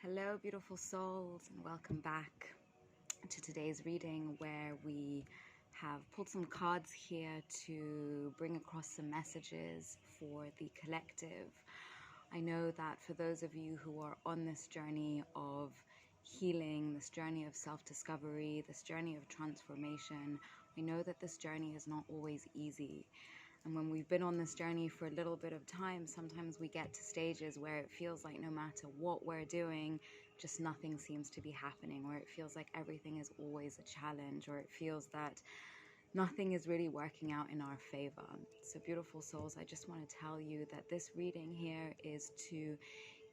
Hello, beautiful souls, and welcome back to today's reading, where we have pulled some cards here to bring across some messages for the collective. I know that for those of you who are on this journey of healing, this journey of self-discovery, this journey of transformation, I know that this journey is not always easy. And when we've been on this journey for a little bit of time, sometimes we get to stages where it feels like no matter what we're doing, just nothing seems to be happening, or it feels like everything is always a challenge, or it feels that nothing is really working out in our favor. So beautiful souls, I just want to tell you that this reading here is to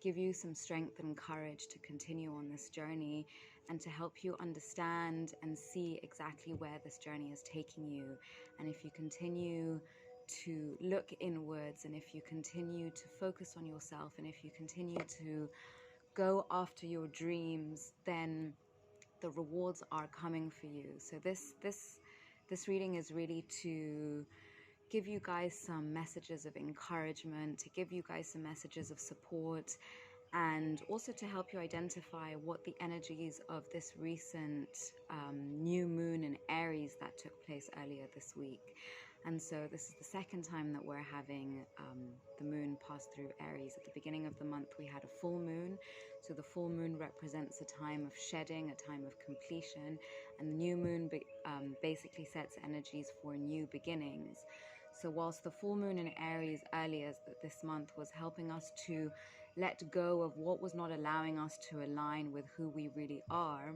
give you some strength and courage to continue on this journey and to help you understand and see exactly where this journey is taking you. And if you continue to look inwards, and if you continue to focus on yourself, and if you continue to go after your dreams, then the rewards are coming for you. So this reading is really to give you guys some messages of encouragement, to give you guys some messages of support, and also to help you identify what the energies of this recent new moon in Aries that took place earlier this week. And so this is the second time that we're having the moon pass through Aries. At the beginning of the month, we had a full moon. So the full moon represents a time of shedding, a time of completion. And the new moon basically sets energies for new beginnings. So whilst the full moon in Aries earlier this month was helping us to let go of what was not allowing us to align with who we really are,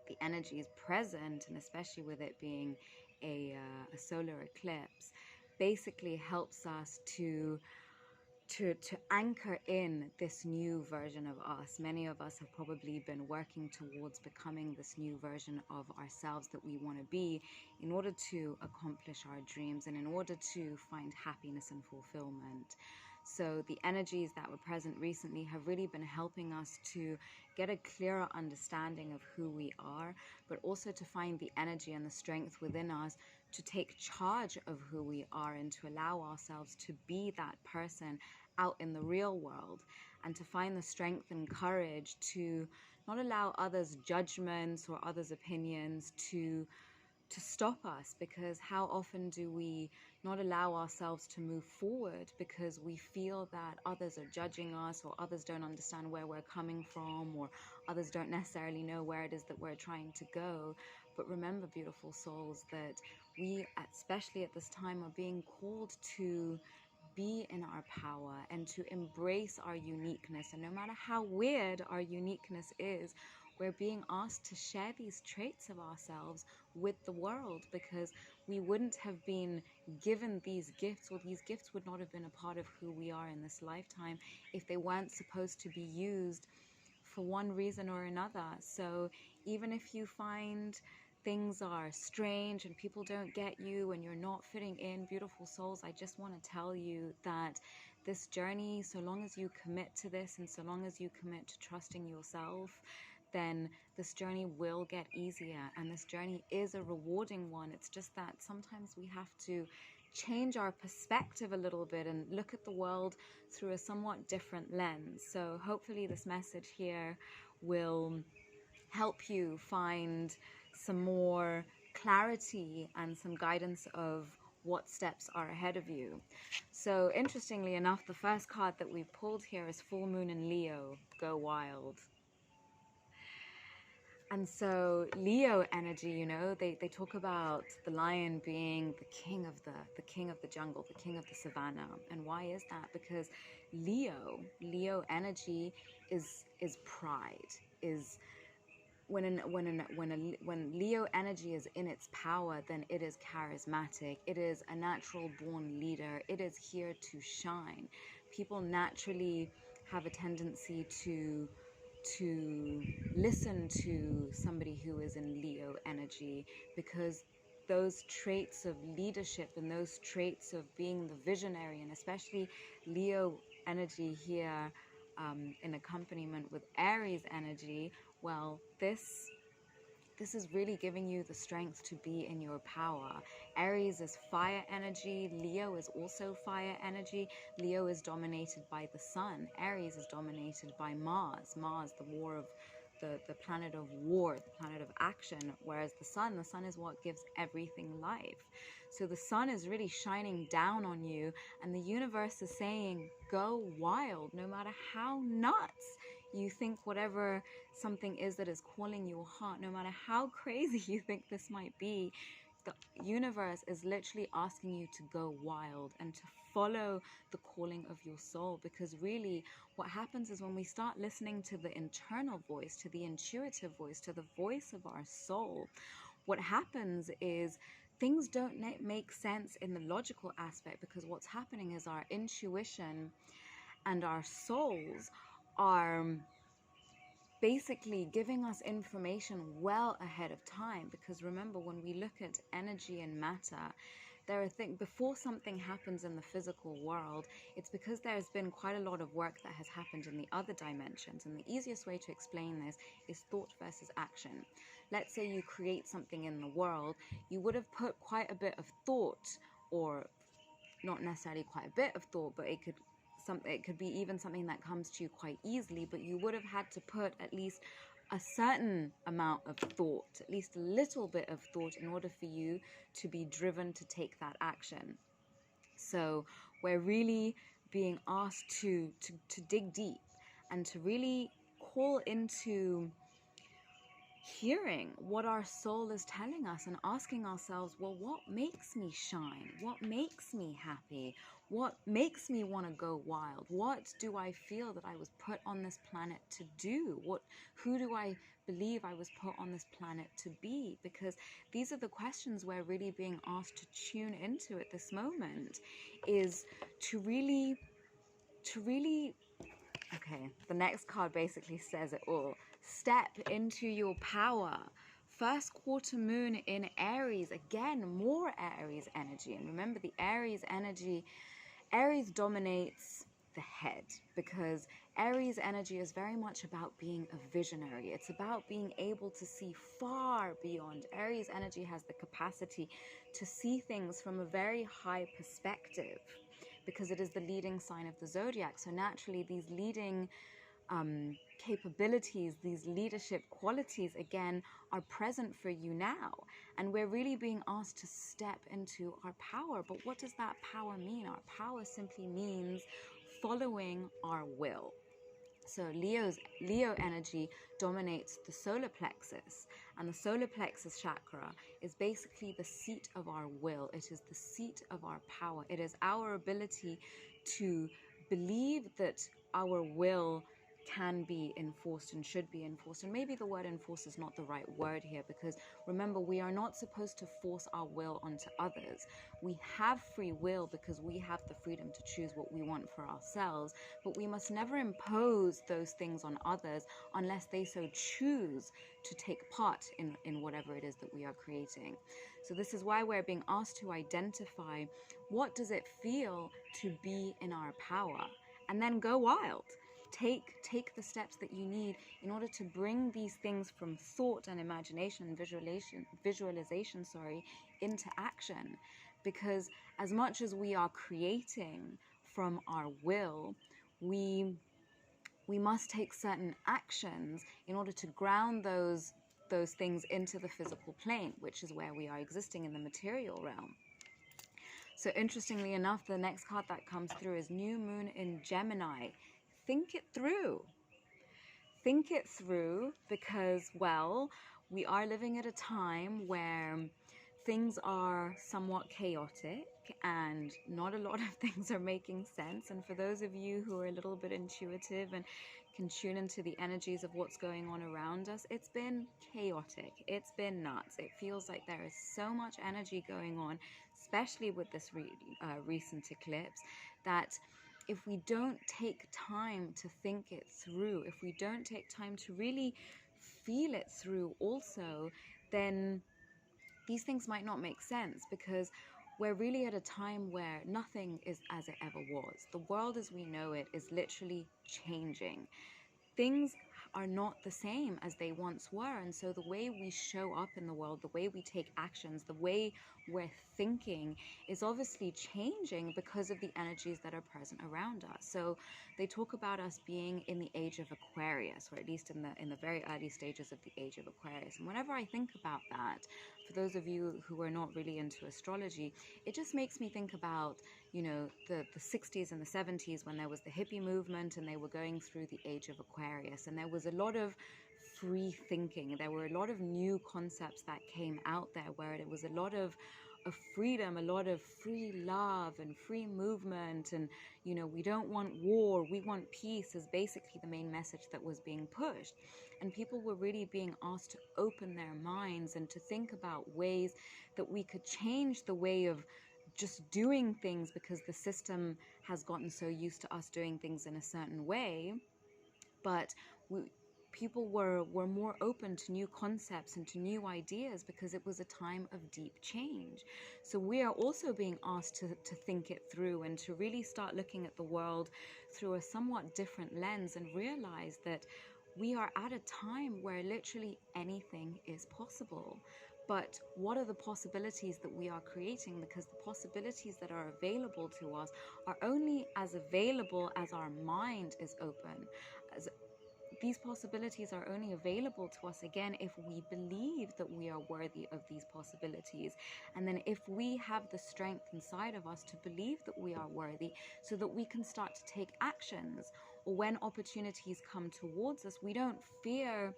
the energy is present, and especially with it being a solar eclipse, basically helps us to anchor in this new version of us. Many of us have probably been working towards becoming this new version of ourselves that we want to be in order to accomplish our dreams and in order to find happiness and fulfillment. So the energies that were present recently have really been helping us to get a clearer understanding of who we are, but also to find the energy and the strength within us to take charge of who we are and to allow ourselves to be that person out in the real world, and to find the strength and courage to not allow others' judgments or others' opinions to stop us. Because how often do we not allow ourselves to move forward because we feel that others are judging us, or others don't understand where we're coming from, or others don't necessarily know where it is that we're trying to go. But remember, beautiful souls, that we, especially at this time, are being called to be in our power and to embrace our uniqueness. And no matter how weird our uniqueness is, we're being asked to share these traits of ourselves with the world, because we wouldn't have been given these gifts, or these gifts would not have been a part of who we are in this lifetime if they weren't supposed to be used for one reason or another. So even if you find things are strange and people don't get you and you're not fitting in, beautiful souls, I just want to tell you that this journey, so long as you commit to this and so long as you commit to trusting yourself, then this journey will get easier, and this journey is a rewarding one. It's just that sometimes we have to change our perspective a little bit and look at the world through a somewhat different lens. So hopefully this message here will help you find some more clarity and some guidance of what steps are ahead of you. So interestingly enough, the first card that we've pulled here is Full Moon in Leo, Go Wild. And so Leo energy, you know, they talk about the lion being the king of the jungle, the king of the savannah. And why is that? Because Leo energy is pride, is when Leo energy is in its power, then it is charismatic. It is a natural born leader. It is here to shine. People naturally have a tendency to listen to somebody who is in Leo energy, because those traits of leadership and those traits of being the visionary, and especially Leo energy here in accompaniment with Aries energy, well, this this is really giving you the strength to be in your power. Aries is fire energy. Leo is also fire energy. Leo is dominated by the sun. Aries is dominated by Mars. Mars, the planet of war, the planet of action, whereas the sun is what gives everything life. So the sun is really shining down on you, and the universe is saying, go wild, no matter how nuts you think whatever something is that is calling your heart, no matter how crazy you think this might be, the universe is literally asking you to go wild and to follow the calling of your soul. Because really what happens is when we start listening to the internal voice, to the intuitive voice, to the voice of our soul, what happens is things don't make sense in the logical aspect, because what's happening is our intuition and our souls are basically giving us information well ahead of time. Because remember, when we look at energy and matter, there are things before something happens in the physical world. It's because there's been quite a lot of work that has happened in the other dimensions. And the easiest way to explain this is thought versus action. Let's say you create something in the world, you would have put quite a bit of thought, or not necessarily quite a bit of thought, but it could be even something that comes to you quite easily, but you would have had to put at least a certain amount of thought, at least a little bit of thought, in order for you to be driven to take that action. So we're really being asked to dig deep and to really call into hearing what our soul is telling us and asking ourselves, well, what makes me shine? What makes me happy? What makes me want to go wild? What do I feel that I was put on this planet to do? Who do I believe I was put on this planet to be? Because these are the questions we're really being asked to tune into at this moment, is to really, okay, the next card basically says it all. Step into your power. First quarter moon in Aries. Again, more Aries energy. And remember, the Aries energy, Aries dominates the head, because Aries energy is very much about being a visionary. It's about being able to see far beyond. Aries energy has the capacity to see things from a very high perspective, because it is the leading sign of the zodiac. So naturally, these leading capabilities, these leadership qualities, again, are present for you now. And we're really being asked to step into our power. But what does that power mean? Our power simply means following our will. So Leo energy dominates the solar plexus, and the solar plexus chakra is basically the seat of our will. It is the seat of our power. It is our ability to believe that our will can be enforced and should be enforced. And maybe the word enforce is not the right word here, because remember, we are not supposed to force our will onto others. We have free will because we have the freedom to choose what we want for ourselves, but we must never impose those things on others unless they so choose to take part in whatever it is that we are creating. So this is why we're being asked to identify, what does it feel to be in our power? And then go wild. Take the steps that you need in order to bring these things from thought and imagination and visualization, into action. Because as much as we are creating from our will, we must take certain actions in order to ground those things into the physical plane, which is where we are existing in the material realm. So interestingly enough, the next card that comes through is New Moon in Gemini. Think it through. Think it through, because, well, we are living at a time where things are somewhat chaotic and not a lot of things are making sense. And for those of you who are a little bit intuitive and can tune into the energies of what's going on around us, it's been chaotic. It's been nuts. It feels like there is so much energy going on, especially with this recent eclipse, that if we don't take time to think it through, if we don't take time to really feel it through also, then these things might not make sense, because we're really at a time where nothing is as it ever was. The world as we know it is literally changing. Things are not the same as they once were. And so the way we show up in the world, the way we take actions, the way we're thinking is obviously changing because of the energies that are present around us. So they talk about us being in the age of Aquarius, or at least in the very early stages of the age of Aquarius. And whenever I think about that, for those of you who are not really into astrology, it just makes me think about, the 60s and the 70s, when there was the hippie movement and they were going through the age of Aquarius, and there was a lot of free thinking. There were a lot of new concepts that came out there, where it was a lot of freedom, a lot of free love and free movement, and we don't want war, we want peace, is basically the main message that was being pushed. And people were really being asked to open their minds and to think about ways that we could change the way of just doing things, because the system has gotten so used to us doing things in a certain way. But people were more open to new concepts and to new ideas, because it was a time of deep change. So we are also being asked to think it through and to really start looking at the world through a somewhat different lens, and realize that we are at a time where literally anything is possible. But what are the possibilities that we are creating? Because the possibilities that are available to us are only as available as our mind is open. These possibilities are only available to us, again, if we believe that we are worthy of these possibilities. And then if we have the strength inside of us to believe that we are worthy, so that we can start to take actions, or when opportunities come towards us, we don't fear,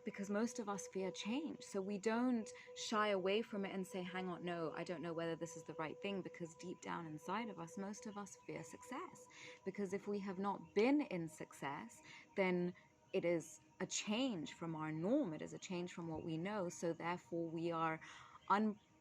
because most of us fear change. So we don't shy away from it and say, hang on, no, I don't know whether this is the right thing, because deep down inside of us, most of us fear success. Because if we have not been in success, then it is a change from our norm. It is a change from what we know. So therefore we are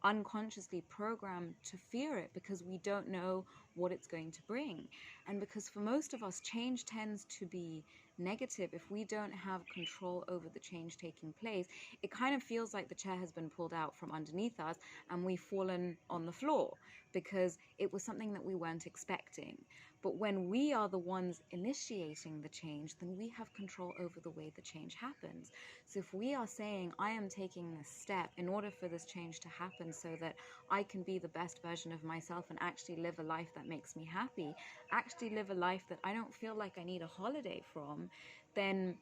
unconsciously programmed to fear it, because we don't know what it's going to bring. And because for most of us, change tends to be negative. If we don't have control over the change taking place, it kind of feels like the chair has been pulled out from underneath us and we've fallen on the floor, because it was something that we weren't expecting. But when we are the ones initiating the change, then we have control over the way the change happens. So if we are saying, I am taking this step in order for this change to happen, so that I can be the best version of myself and actually live a life that makes me happy, actually live a life that I don't feel like I need a holiday from, then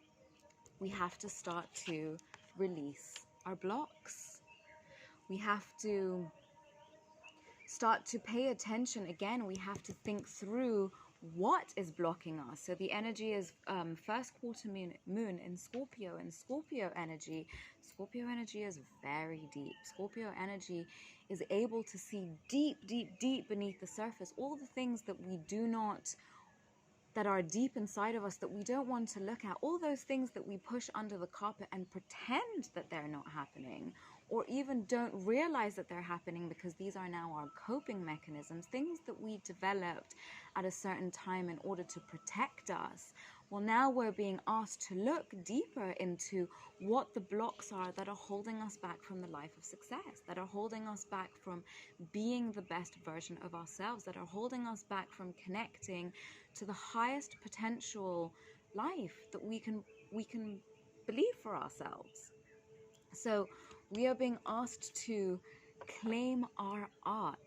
we have to start to release our blocks. We have to start to pay attention. Again, we have to think through what is blocking us. So the energy is first quarter moon in Scorpio, and Scorpio energy is very deep. Scorpio energy is able to see deep beneath the surface, all the things that we do not, that are deep inside of us, that we don't want to look at, all those things that we push under the carpet and pretend that they're not happening, or even don't realize that they're happening, because these are now our coping mechanisms, things that we developed at a certain time in order to protect us. Well, now we're being asked to look deeper into what the blocks are that are holding us back from the life of success, that are holding us back from being the best version of ourselves, that are holding us back from connecting to the highest potential life that we can believe for ourselves. So we are being asked to claim our art.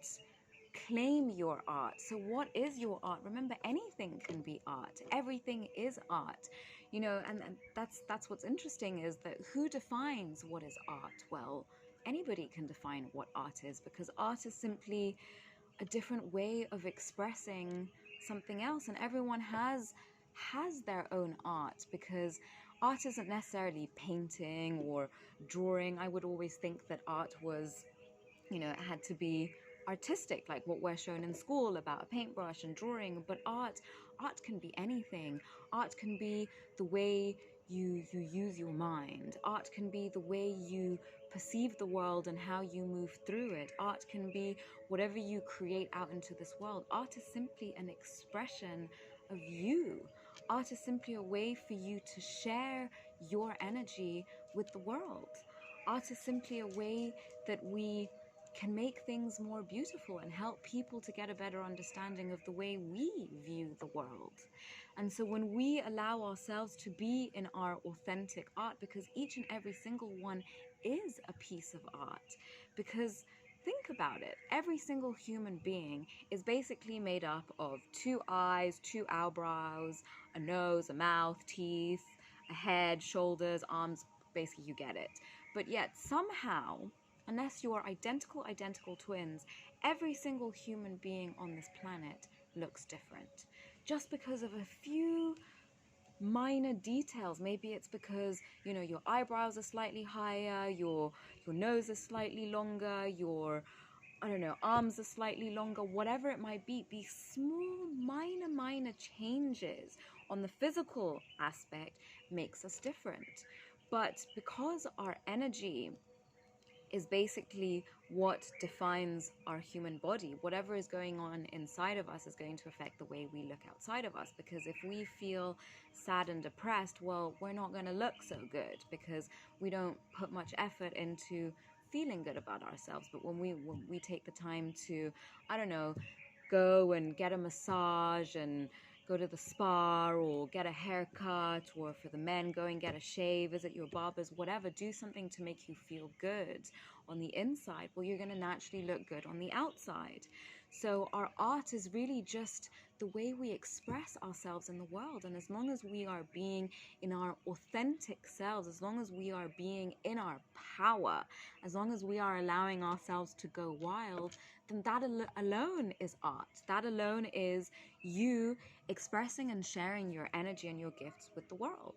Claim your art. So what is your art? Remember, anything can be art. Everything is art. And that's what's interesting, is that who defines what is art? Well, anybody can define what art is, because art is simply a different way of expressing something else, and everyone has their own art, because art isn't necessarily painting or drawing. I would always think that art was, it had to be artistic, like what we're shown in school about a paintbrush and drawing. But art can be anything. Art can be the way you use your mind. Art can be the way you perceive the world and how you move through it. Art can be whatever you create out into this world. Art is simply an expression of you. Art is simply a way for you to share your energy with the world. Art is simply a way that we can make things more beautiful and help people to get a better understanding of the way we view the world. And so when we allow ourselves to be in our authentic art, because each and every single one is a piece of art, because think about it, every single human being is basically made up of 2 eyes, 2 eyebrows, a nose, a mouth, teeth, a head, shoulders, arms, basically you get it. But yet somehow, unless you are identical twins, every single human being on this planet looks different. Just because of a few minor details. Maybe it's because, you know, your eyebrows are slightly higher, your nose is slightly longer, your, I don't know, arms are slightly longer, whatever it might be. These small, minor changes on the physical aspect makes us different. But because our energy is basically what defines our human body. Whatever is going on inside of us is going to affect the way we look outside of us, because if we feel sad and depressed, well, we're not going to look so good because we don't put much effort into feeling good about ourselves. But when we take the time to, I don't know, go and get a massage and go to the spa or get a haircut, or for the men, go and get a shave, visit your barbers, whatever, do something to make you feel good on the inside, well, you're going to naturally look good on the outside. So our art is really just the way we express ourselves in the world. And as long as we are being in our authentic selves, as long as we are being in our power, as long as we are allowing ourselves to go wild, then that alone is art. That alone is you expressing and sharing your energy and your gifts with the world.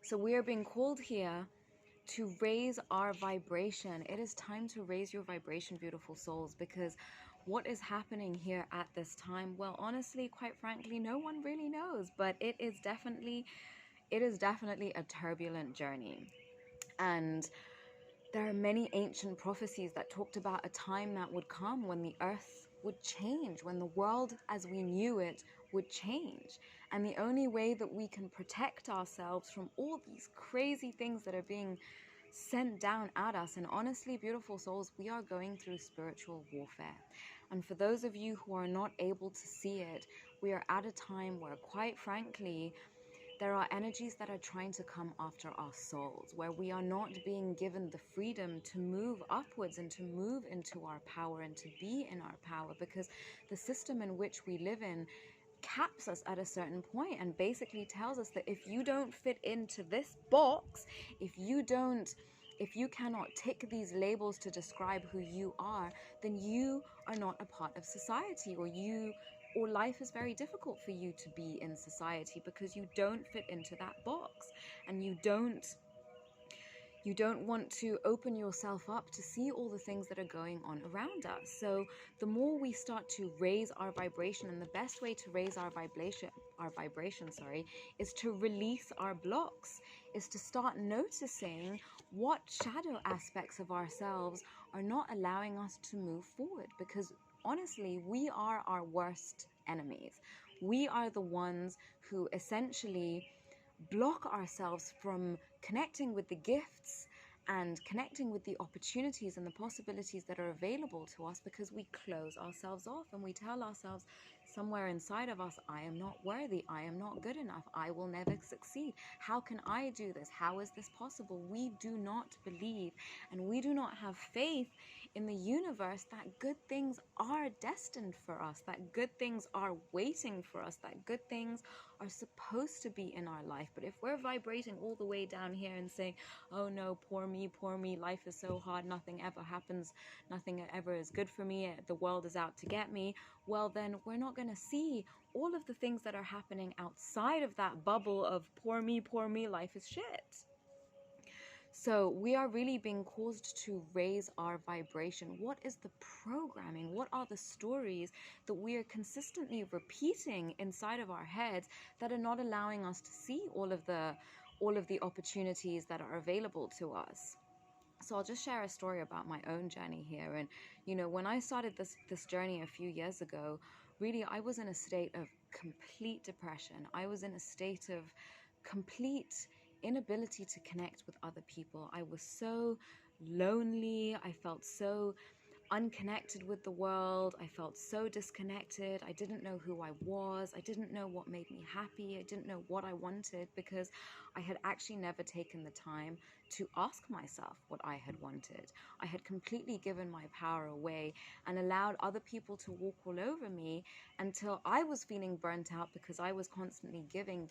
So we are being called here to raise our vibration. It is time to raise your vibration, beautiful souls, because what is happening here at this time, well, honestly, quite frankly, no one really knows, but it is definitely a turbulent journey. And there are many ancient prophecies that talked about a time that would come when the earth would change, when the world as we knew it would change. And the only way that we can protect ourselves from all these crazy things that are being sent down at us, and honestly, beautiful souls, we are going through spiritual warfare. And for those of you who are not able to see it, we are at a time where, quite frankly, there are energies that are trying to come after our souls, where we are not being given the freedom to move upwards and to move into our power and to be in our power, because the system in which we live in caps us at a certain point and basically tells us that if you don't fit into this box, if you cannot tick these labels to describe who you are, then you are not a part of society, or life is very difficult for you to be in society because you don't fit into that box, and you don't want to open yourself up to see all the things that are going on around us. So the more we start to raise our vibration, and the best way to raise our vibration, is to release our blocks, is to start noticing what shadow aspects of ourselves are not allowing us to move forward. Because honestly, we are our worst enemies. We are the ones who essentially block ourselves from connecting with the gifts and connecting with the opportunities and the possibilities that are available to us, because we close ourselves off and we tell ourselves somewhere inside of us, I am not worthy, I am not good enough, I will never succeed. How can I do this? How is this possible? We do not believe, and we do not have faith in the universe that good things are destined for us, that good things are waiting for us, that good things are supposed to be in our life. But if we're vibrating all the way down here and saying, oh no, poor me, life is so hard, nothing ever happens, nothing ever is good for me, the world is out to get me, well then we're not going to see all of the things that are happening outside of that bubble of poor me, life is shit. So we are really being caused to raise our vibration. What is the programming? What are the stories that we are consistently repeating inside of our heads that are not allowing us to see all of the opportunities that are available to us? So I'll just share a story about my own journey here. And, you know, when I started this journey a few years ago, really, I was in a state of complete depression. I was in a state of complete inability to connect with other people. I was so lonely. I felt so unconnected with the world. I felt so disconnected. I didn't know who I was. I didn't know what made me happy. I didn't know what I wanted, because I had actually never taken the time to ask myself what I had wanted. I had completely given my power away and allowed other people to walk all over me until I was feeling burnt out, because I was constantly giving.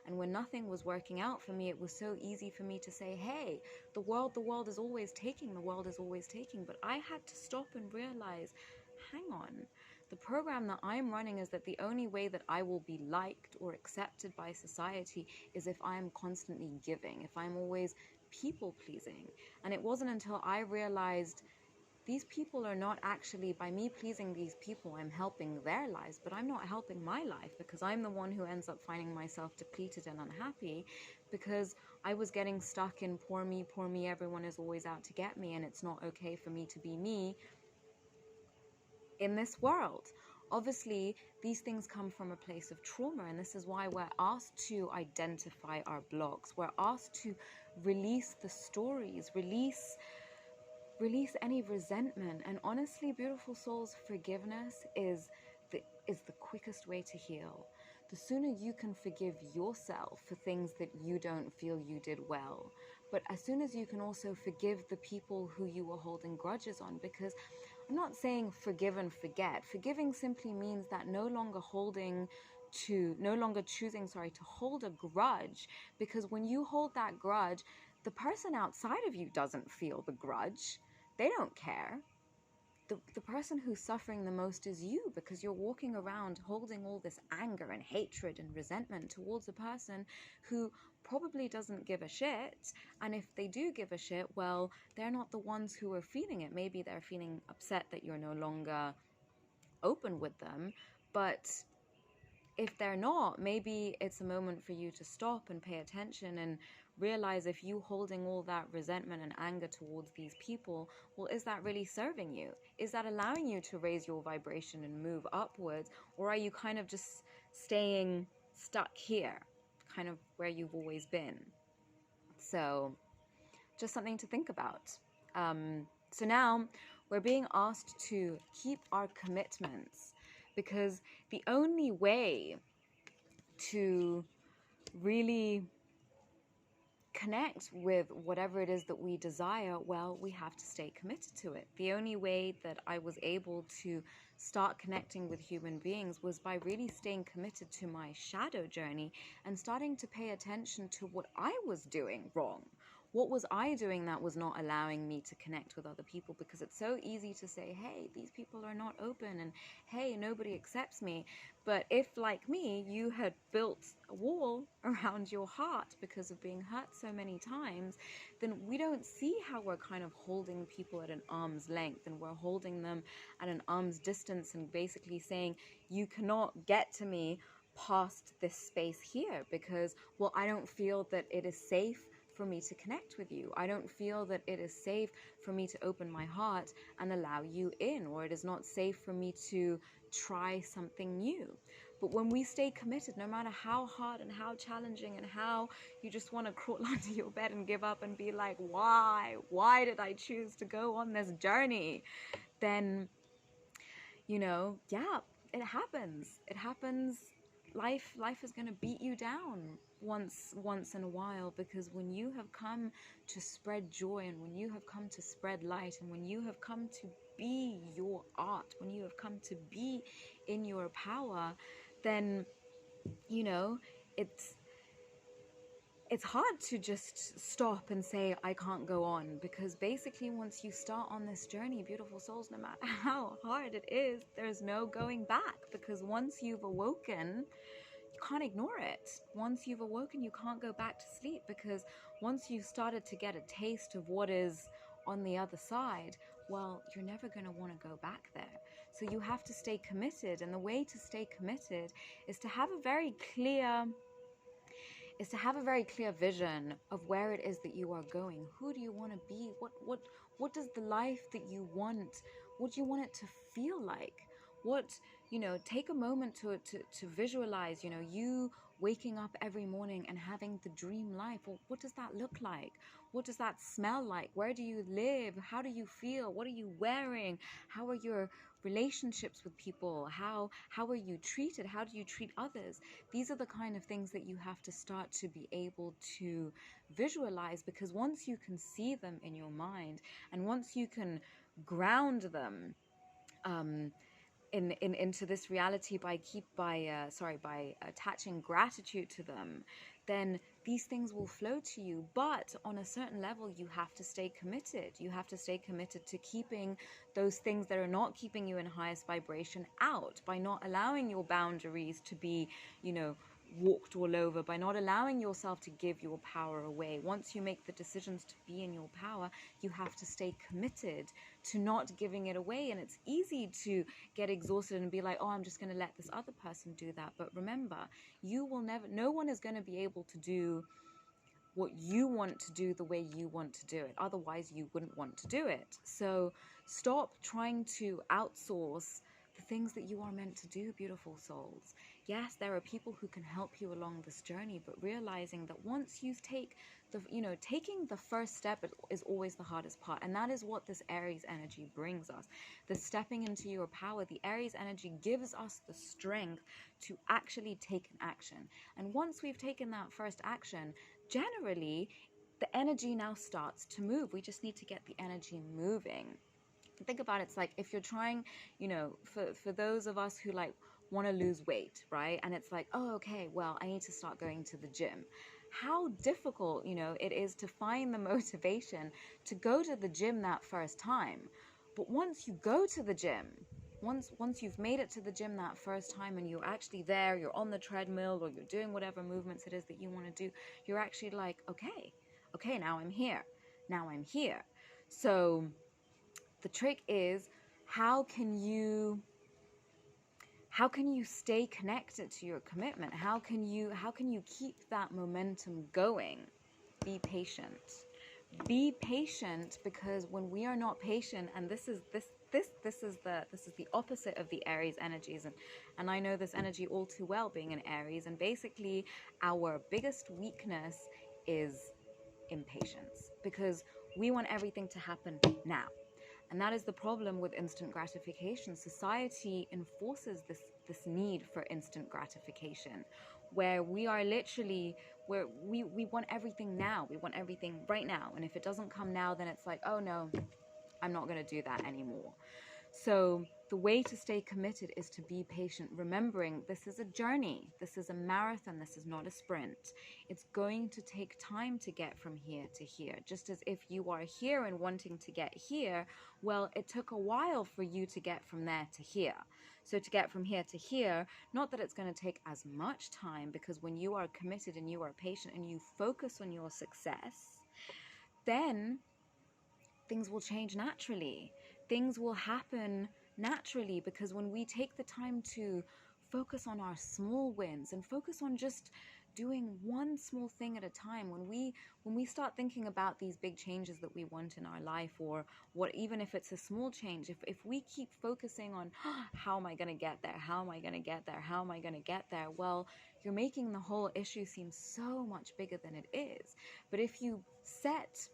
And when nothing was working out for me, it was so easy for me to say, hey, the world is always taking, but I had to stop and realize, hang on, the program that I'm running is that the only way that I will be liked or accepted by society is if I'm constantly giving, if I'm always people pleasing. And it wasn't until I realized these people are not actually, by me pleasing these people, I'm helping their lives, but I'm not helping my life, because I'm the one who ends up finding myself depleted and unhappy, because I was getting stuck in poor me, everyone is always out to get me, and it's not okay for me to be me in this world. Obviously, these things come from a place of trauma, and this is why we're asked to identify our blocks. We're asked to release the stories, release any resentment. And honestly, beautiful souls, forgiveness is the quickest way to heal. The sooner you can forgive yourself for things that you don't feel you did well, but as soon as you can also forgive the people who you were holding grudges on, because I'm not saying forgive and forget. Forgiving simply means that no longer choosing to hold a grudge, because when you hold that grudge, the person outside of you doesn't feel the grudge. They don't care. The person who's suffering the most is you, because you're walking around holding all this anger and hatred and resentment towards a person who probably doesn't give a shit. And if they do give a shit, well, they're not the ones who are feeling it. Maybe they're feeling upset that you're no longer open with them, but if they're not, maybe it's a moment for you to stop and pay attention and realize, if you holding all that resentment and anger towards these people, well, is that really serving you? Is that allowing you to raise your vibration and move upwards? Or are you kind of just staying stuck here, kind of where you've always been? So just something to think about. So now we're being asked to keep our commitments, because the only way to really connect with whatever it is that we desire, well, we have to stay committed to it. The only way that I was able to start connecting with human beings was by really staying committed to my shadow journey and starting to pay attention to what I was doing wrong. What was I doing that was not allowing me to connect with other people? Because it's so easy to say, hey, these people are not open, and hey, nobody accepts me. But if, like me, you had built a wall around your heart because of being hurt so many times, then we don't see how we're kind of holding people at an arm's length, and we're holding them at an arm's distance and basically saying, you cannot get to me past this space here, because, well, I don't feel that it is safe for me to connect with you. I don't feel that it is safe for me to open my heart and allow you in, or it is not safe for me to try something new. But when we stay committed, no matter how hard and how challenging and how you just want to crawl under your bed and give up and be like, why did I choose to go on this journey? Then, yeah, it happens. Life is going to beat you down once in a while, because when you have come to spread joy, and when you have come to spread light, and when you have come to be your art, when you have come to be in your power, then it's hard to just stop and say, I can't go on, because basically once you start on this journey, beautiful souls, no matter how hard it is, there's no going back, because once you've awoken, you can't ignore it. Once you've awoken, you can't go back to sleep, because once you've started to get a taste of what is on the other side, well, you're never going to want to go back there. So you have to stay committed, and the way to stay committed is to have a very clear vision of where it is that you are going. Who do you want to be? What does the life that you want, what do you want it to feel like? Take a moment to visualize, you waking up every morning and having the dream life. Well, what does that look like? What does that smell like? Where do you live? How do you feel? What are you wearing? How are your relationships with people? How are you treated? How do you treat others? These are the kind of things that you have to start to be able to visualize, because once you can see them in your mind, and once you can ground them into this reality by attaching gratitude to them, then these things will flow to you. But on a certain level, you have to stay committed. You have to stay committed to keeping those things that are not keeping you in highest vibration out, by not allowing your boundaries to be, walked all over, by not allowing yourself to give your power away. Once you make the decisions to be in your power, you have to stay committed to not giving it away. And it's easy to get exhausted and be like, oh, I'm just going to let this other person do that. But remember, no one is going to be able to do what you want to do the way you want to do it. Otherwise, you wouldn't want to do it. So stop trying to outsource the things that you are meant to do, beautiful souls. Yes, there are people who can help you along this journey, but realizing that once you taking the first step is always the hardest part. And that is what this Aries energy brings us. The stepping into your power, the Aries energy gives us the strength to actually take an action. And once we've taken that first action, generally, the energy now starts to move. We just need to get the energy moving. Think about it, it's like if you're trying, for those of us who want to lose weight, right? And it's like, oh, okay, well, I need to start going to the gym. How difficult, it is to find the motivation to go to the gym that first time. But once you go to the gym, once you've made it to the gym that first time and you're actually there, you're on the treadmill or you're doing whatever movements it is that you want to do, you're actually like, okay, now I'm here. So the trick is, how can you stay connected to your commitment? How can you keep that momentum going? Be patient. Be patient, because when we are not patient, and this is the opposite of the Aries energies, and I know this energy all too well, being an Aries, and basically our biggest weakness is impatience, because we want everything to happen now. And that is the problem with instant gratification. Society enforces this need for instant gratification, where we are literally, where we want everything now. We want everything right now. And if it doesn't come now, then it's like, oh no, I'm not going to do that anymore. So the way to stay committed is to be patient, remembering this is a journey. This is a marathon. This is not a sprint. It's going to take time to get from here to here. Just as if you are here and wanting to get here, well, it took a while for you to get from there to here. So to get from here to here, not that it's going to take as much time, because when you are committed and you are patient and you focus on your success, then things will change naturally. Things will happen naturally, because when we take the time to focus on our small wins and focus on just doing one small thing at a time, when we start thinking about these big changes that we want in our life, or what, even if it's a small change, if we keep focusing on how am I going to get there, well, you're making the whole issue seem so much bigger than it is. But if you set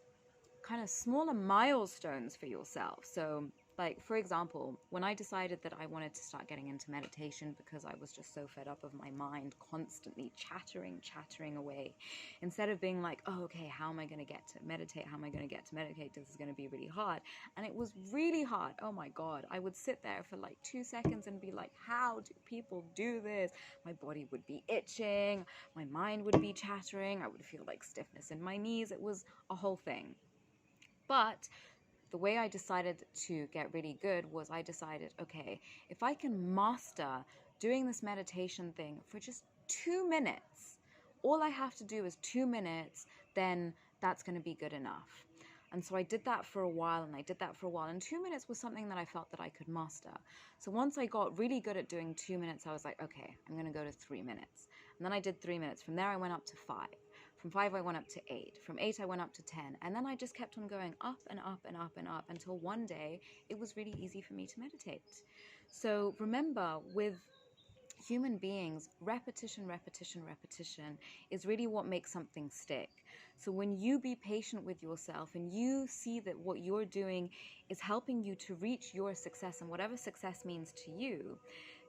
kind of smaller milestones for yourself. So like, for example, when I decided that I wanted to start getting into meditation, because I was just so fed up of my mind constantly chattering away, instead of being like, oh, okay, how am I going to get to meditate? This is going to be really hard. And it was really hard. Oh my God. I would sit there for like 2 seconds and be like, how do people do this? My body would be itching. My mind would be chattering. I would feel like stiffness in my knees. It was a whole thing. But the way I decided to get really good was, I decided, okay, if I can master doing this meditation thing for just 2 minutes, all I have to do is 2 minutes, then that's going to be good enough. And so I did that for a while, and 2 minutes was something that I felt that I could master. So once I got really good at doing 2 minutes, I was like, okay, I'm going to go to 3 minutes. And then I did 3 minutes. From there, I went up to 5. From 5, I went up to 8. From 8, I went up to 10. And then I just kept on going up and up and up and up, until one day it was really easy for me to meditate. So remember, with human beings, repetition, repetition, repetition is really what makes something stick. So when you be patient with yourself and you see that what you're doing is helping you to reach your success, and whatever success means to you,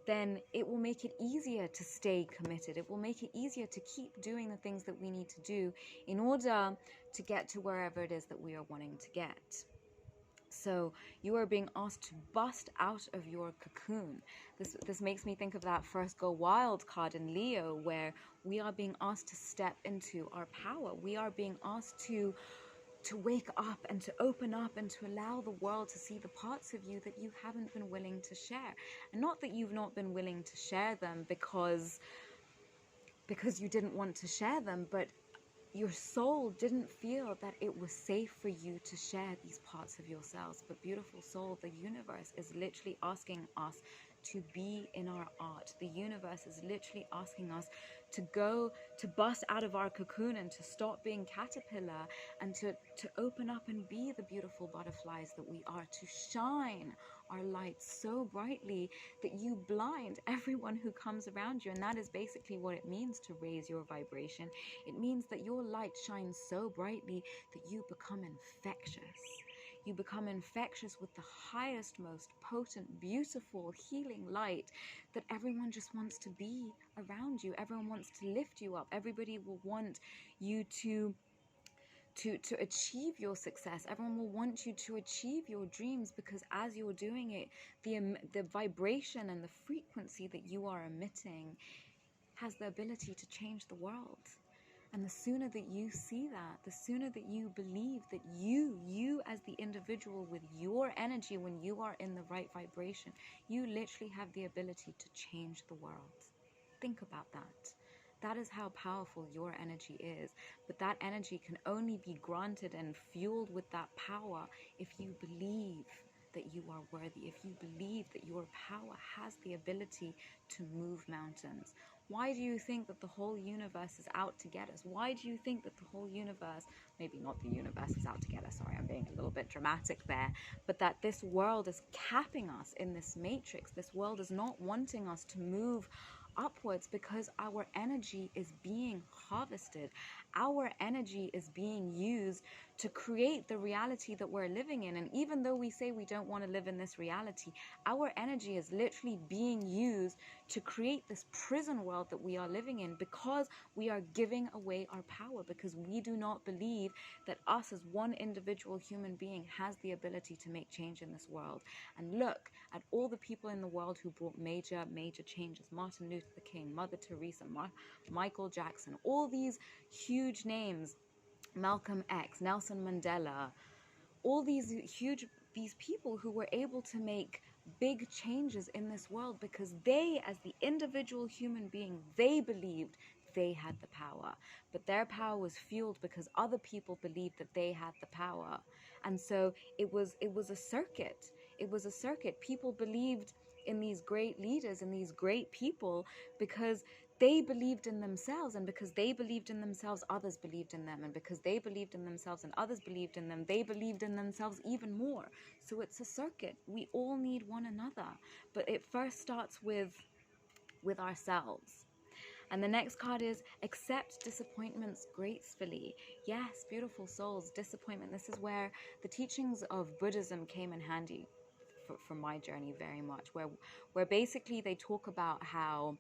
then it will make it easier to stay committed. It will make it easier to keep doing the things that we need to do in order to get to wherever it is that we are wanting to get. So you are being asked to bust out of your cocoon. This makes me think of that first Go Wild card in Leo, where we are being asked to step into our power. We are being asked to wake up and to open up and to allow the world to see the parts of you that you haven't been willing to share. And not that you've not been willing to share them because you didn't want to share them, but your soul didn't feel that it was safe for you to share these parts of yourselves. But beautiful soul, the universe is literally asking us to be in our art. The universe is literally asking us to bust out of our cocoon and to stop being caterpillar and to open up and be the beautiful butterflies that we are, to shine our light so brightly that you blind everyone who comes around you. And that is basically what it means to raise your vibration. It means that your light shines so brightly that you become infectious. You become infectious with the highest, most potent, beautiful, healing light that everyone just wants to be around you. Everyone wants to lift you up. Everybody will want you to achieve your success. Everyone will want you to achieve your dreams, because as you're doing it, the vibration and the frequency that you are emitting has the ability to change the world. And the sooner that you see that, the sooner that you believe that you as the individual with your energy, when you are in the right vibration, you literally have the ability to change the world. Think about that. That is how powerful your energy is. But that energy can only be granted and fueled with that power if you believe that you are worthy, if you believe that your power has the ability to move mountains. Why do you think that the whole universe is out to get us? Why do you think that the whole universe, maybe not the universe is out to get us, sorry, I'm being a little bit dramatic there, but that this world is capping us in this matrix? This world is not wanting us to move upwards because our energy is being harvested. Our energy is being used to create the reality that we're living in. And even though we say we don't want to live in this reality, our energy is literally being used to create this prison world that we are living in, because we are giving away our power, because we do not believe that us as one individual human being has the ability to make change in this world. And look at all the people in the world who brought major changes. Martin Luther King, Mother Teresa, Michael Jackson, all these huge names, Malcolm X, Nelson Mandela, all these people who were able to make big changes in this world because they, as the individual human being, they believed they had the power. But their power was fueled because other people believed that they had the power. And so it was a circuit. It was a circuit. People believed in these great leaders and these great people because they believed in themselves, and because they believed in themselves, others believed in them, and because they believed in themselves and others believed in them, they believed in themselves even more. So it's a circuit. We all need one another, but it first starts with ourselves. And the next card is accept disappointments gracefully. Yes, beautiful souls, disappointment. This is where the teachings of Buddhism came in handy for my journey very much, where basically they talk about how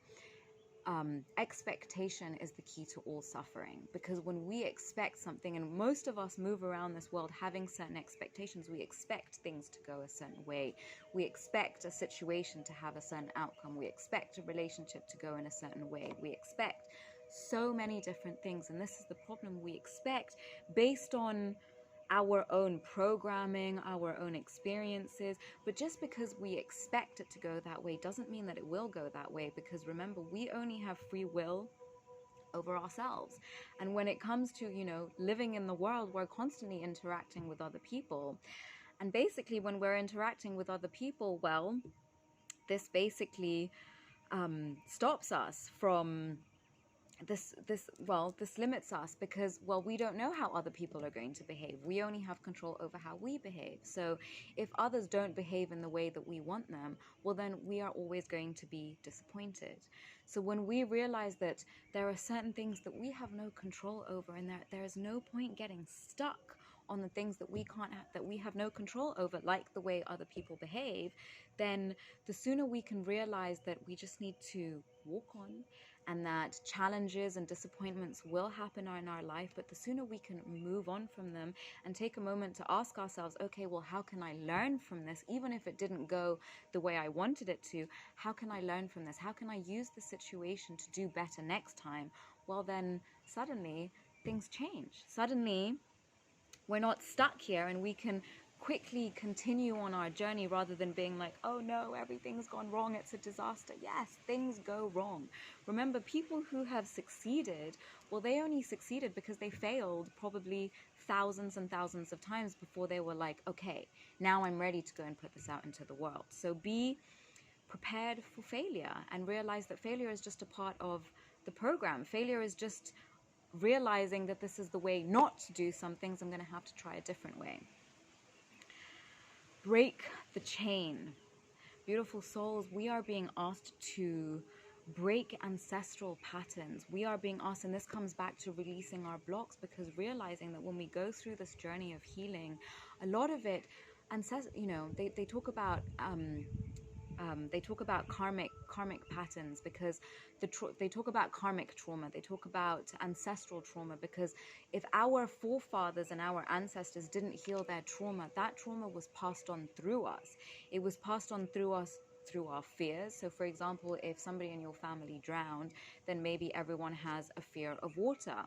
expectation is the key to all suffering. Because when we expect something, and most of us move around this world having certain expectations, we expect things to go a certain way. We expect a situation to have a certain outcome. We expect a relationship to go in a certain way. We expect so many different things. And this is the problem. We expect based on our own programming, our own experiences. But just because we expect it to go that way doesn't mean that it will go that way, because remember, we only have free will over ourselves. And when it comes to, living in the world, we're constantly interacting with other people. And basically when we're interacting with other people, well, this basically stops us from this limits us because, well, we don't know how other people are going to behave. We only have control over how we behave. So if others don't behave in the way that we want them, well, then we are always going to be disappointed. So when we realize that there are certain things that we have no control over, and there is no point getting stuck on the things that we have no control over, like the way other people behave, then the sooner we can realize that we just need to walk on, and that challenges and disappointments will happen in our life, but the sooner we can move on from them and take a moment to ask ourselves, okay, well, how can I learn from this? Even if it didn't go the way I wanted it to, how can I learn from this? How can I use the situation to do better next time? Well, then suddenly things change. Suddenly we're not stuck here, and we can quickly continue on our journey rather than being like, oh no, everything's gone wrong, it's a disaster. Yes, things go wrong. Remember, people who have succeeded, well, they only succeeded because they failed probably thousands and thousands of times before they were like, okay, now I'm ready to go and put this out into the world. So be prepared for failure, and realize that failure is just a part of the program. Failure is just realizing that this is the way not to do some things. I'm going to have to try a different way. Break the chain. Beautiful souls, we are being asked to break ancestral patterns. We are being asked, and this comes back to releasing our blocks, because realizing that when we go through this journey of healing, a lot of it, they talk about karmic patterns, because they talk about karmic trauma, they talk about ancestral trauma, because if our forefathers and our ancestors didn't heal their trauma, that trauma was passed on through us. It was passed on through us through our fears. So for example, if somebody in your family drowned, then maybe everyone has a fear of water,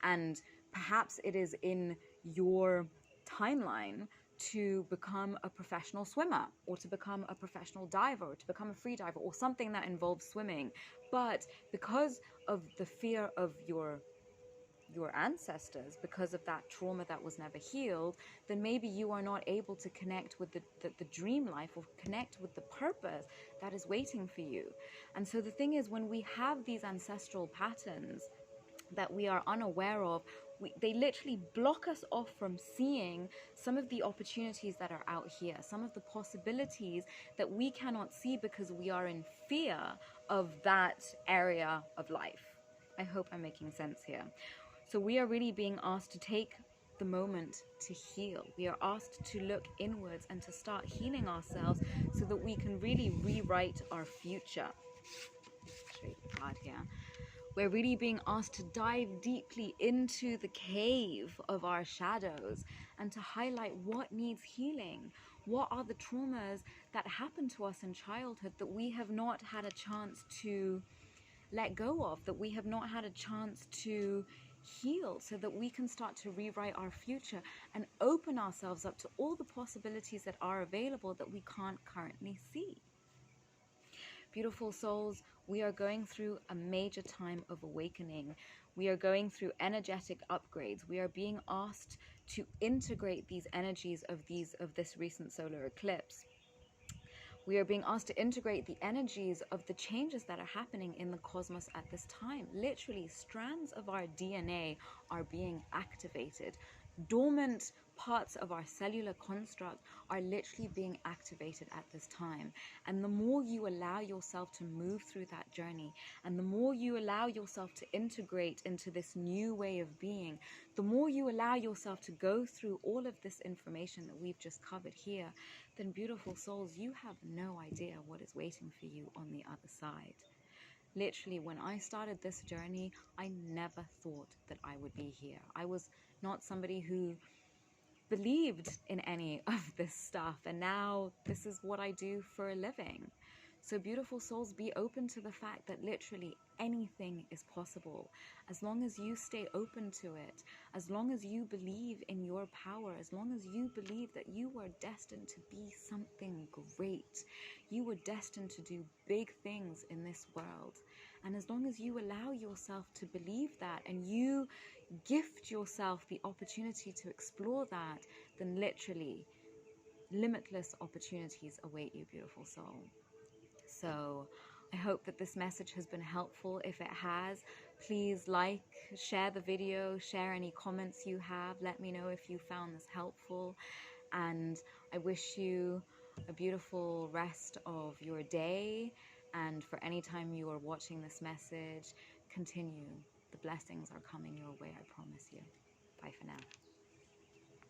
and perhaps it is in your timeline to become a professional swimmer, or to become a professional diver, or to become a free diver, or something that involves swimming. But because of the fear of your ancestors, because of that trauma that was never healed, then maybe you are not able to connect with the dream life, or connect with the purpose that is waiting for you. And so the thing is, when we have these ancestral patterns that we are unaware of, they literally block us off from seeing some of the opportunities that are out here, some of the possibilities that we cannot see because we are in fear of that area of life. I hope I'm making sense here. So we are really being asked to take the moment to heal. We are asked to look inwards and to start healing ourselves so that we can really rewrite our future. Show you the card here. We're really being asked to dive deeply into the cave of our shadows and to highlight what needs healing. What are the traumas that happened to us in childhood that we have not had a chance to let go of, that we have not had a chance to heal, so that we can start to rewrite our future and open ourselves up to all the possibilities that are available that we can't currently see. Beautiful souls, we are going through a major time of awakening. We are going through energetic upgrades. We are being asked to integrate these energies of this recent solar eclipse. We are being asked to integrate the energies of the changes that are happening in the cosmos at this time. Literally, strands of our DNA are being activated. Dormant parts of our cellular construct are literally being activated at this time. And the more you allow yourself to move through that journey, and the more you allow yourself to integrate into this new way of being, the more you allow yourself to go through all of this information that we've just covered here, then beautiful souls, you have no idea what is waiting for you on the other side. Literally, when I started this journey, I never thought that I would be here. I was not somebody who believed in any of this stuff, and now this is what I do for a living. So beautiful souls, be open to the fact that literally anything is possible, as long as you stay open to it, as long as you believe in your power, as long as you believe that you were destined to be something great. You were destined to do big things in this world. And as long as you allow yourself to believe that, and you gift yourself the opportunity to explore that, then literally limitless opportunities await you, beautiful soul. So I hope that this message has been helpful. If it has, Please like, share the video, share any comments you have. Let me know if you found this helpful. And I wish you a beautiful rest of your day. And for any time you are watching this message, continue. The blessings are coming your way, I promise you. Bye for now.